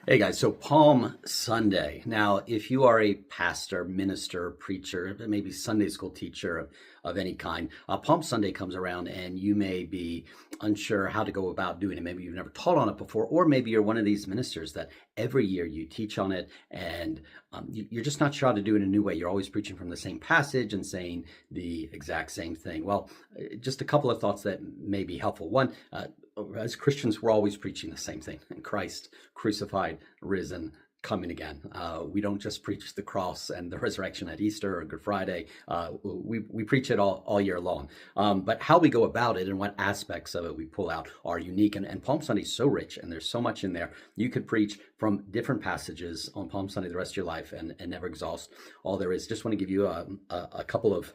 Hey guys, so Palm Sunday. Now, if you are a pastor, minister, preacher, maybe Sunday school teacher of any kind, Palm Sunday comes around and you may be unsure how to go about doing it. Maybe you've never taught on it before, or maybe you're one of these ministers that every year you teach on it and you're just not sure how to do it in a new way. You're always preaching from the same passage and saying the exact same thing. Well, just a couple of thoughts that may be helpful. One, as Christians, we're always preaching the same thing: Christ crucified, risen, coming again. We don't just preach the cross and the resurrection at Easter or Good Friday. We preach it all year long. But how we go about it and what aspects of it we pull out are unique. And Palm Sunday is so rich, and there's so much in there. You could preach from different passages on Palm Sunday the rest of your life and never exhaust all there is. Just want to give you a couple of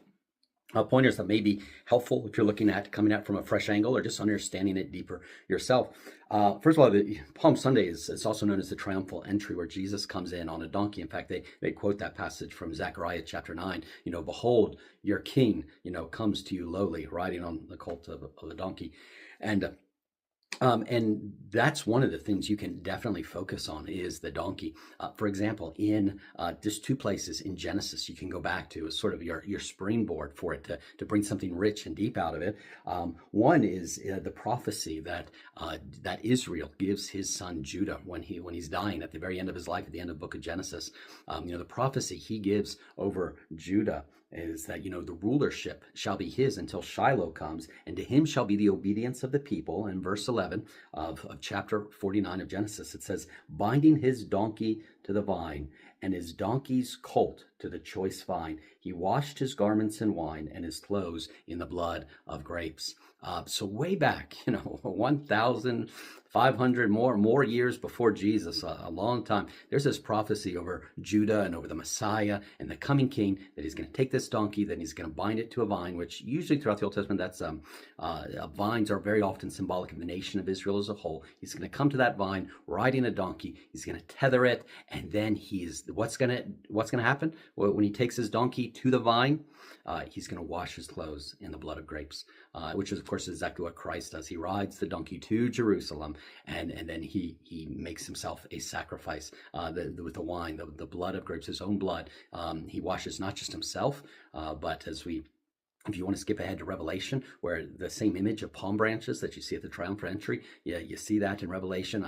pointers that may be helpful if you're looking at coming at from a fresh angle or just understanding it deeper yourself. First of all, the Palm Sunday is also known as the triumphal entry, where Jesus comes in on a donkey. In fact, they quote that passage from Zechariah chapter 9. Behold, your king, comes to you lowly, riding on the colt of a donkey. And that's one of the things you can definitely focus on is the donkey. For example, in just two places in Genesis, you can go back to as sort of your springboard for it to bring something rich and deep out of it. One is the prophecy that Israel gives his son Judah when he's dying at the very end of his life, at the end of the book of Genesis. The prophecy he gives over Judah is that, the rulership shall be his until Shiloh comes, and to him shall be the obedience of the people. In verse 11 of chapter 49 of Genesis, it says, binding his donkey to the vine and his donkey's colt to the choice vine. He washed his garments in wine and his clothes in the blood of grapes. So way back, 1,500 more years before Jesus, a long time, there's this prophecy over Judah and over the Messiah and the coming king that he's going to take this donkey, then he's going to bind it to a vine, which usually throughout the Old Testament, that's vines are very often symbolic of the nation of Israel as a whole. He's going to come to that vine riding a donkey. He's going to tether it, and then what's going to happen when he takes his donkey to the vine? He's going to wash his clothes in the blood of grapes, which is, of course, exactly what Christ does. He rides the donkey to Jerusalem, and then he makes himself a sacrifice with the wine, the blood of grapes, his own blood. He washes not just himself, but if you want to skip ahead to Revelation, where the same image of palm branches that you see at the triumphant entry, you see that in Revelation.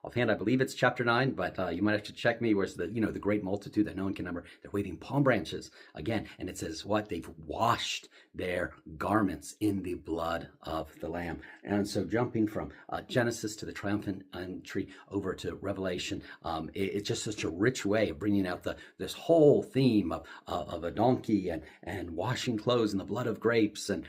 Offhand, I believe it's chapter 9, but you might have to check me. Where's the great multitude that no one can number? They're waving palm branches again, and it says what? They've washed their garments in the blood of the Lamb. And so, jumping from Genesis to the triumphant entry over to Revelation, it's just such a rich way of bringing out this whole theme of a donkey and washing clothes in the blood of grapes and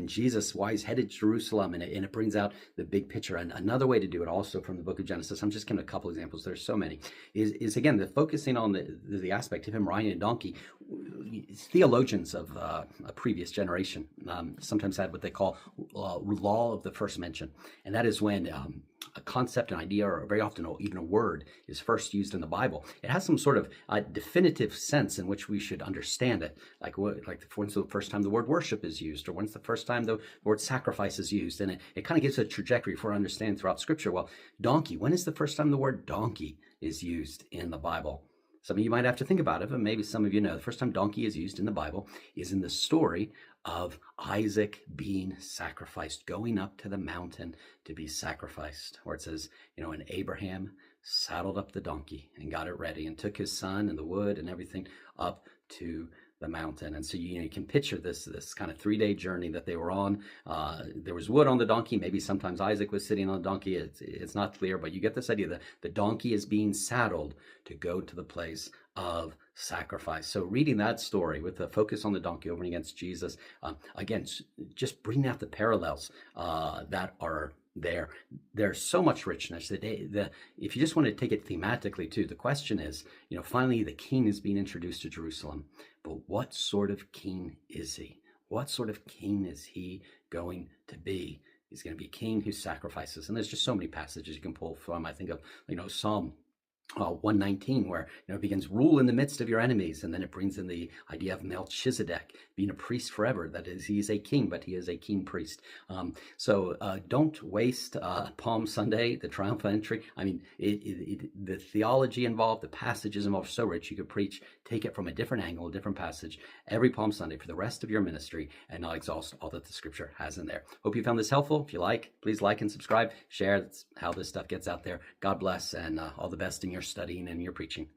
Jesus, why he's headed to Jerusalem, and it brings out the big picture. And another way to do it, also from the book of Genesis, I'm just giving a couple examples, there's so many, is again the focusing on the aspect of him riding a donkey. Theologians of a previous generation sometimes had what they call law of the first mention, and that is when a concept, an idea, or very often even a word is first used in the Bible. It has some sort of definitive sense in which we should understand it, like for instance, the first time the word worship is used, or when's the first time the word sacrifice is used, and it kind of gives a trajectory for understanding throughout Scripture. Well, donkey, when is the first time the word donkey is used in the Bible? Some of you might have to think about it, but maybe some of you know the first time donkey is used in the Bible is in the story of Isaac being sacrificed, going up to the mountain to be sacrificed, where it says, and Abraham saddled up the donkey and got it ready and took his son and the wood and everything up to the mountain. And so you can picture this kind of 3-day journey that they were on. There was wood on the donkey. Maybe sometimes Isaac was sitting on the donkey. It's not clear, but you get this idea that the donkey is being saddled to go to the place of sacrifice. So reading that story with the focus on the donkey over and against Jesus, again, just bring out the parallels that are there. There's so much richness. If you just want to take it thematically too, the question is, finally the king is being introduced to Jerusalem, but what sort of king is he? What sort of king is he going to be? He's going to be a king who sacrifices. And there's just so many passages you can pull from. I think of, Psalm 119, where it begins rule in the midst of your enemies, and then it brings in the idea of Melchizedek being a priest forever. That is, he is a king, but he is a king priest. So don't waste Palm Sunday, the triumphal entry. I mean, the theology involved, the passages involved are so rich. You could preach, take it from a different angle, a different passage every Palm Sunday for the rest of your ministry, and not exhaust all that the Scripture has in there. Hope you found this helpful. If you like, please like and subscribe, share. That's how this stuff gets out there. God bless, and all the best in your studying and your preaching.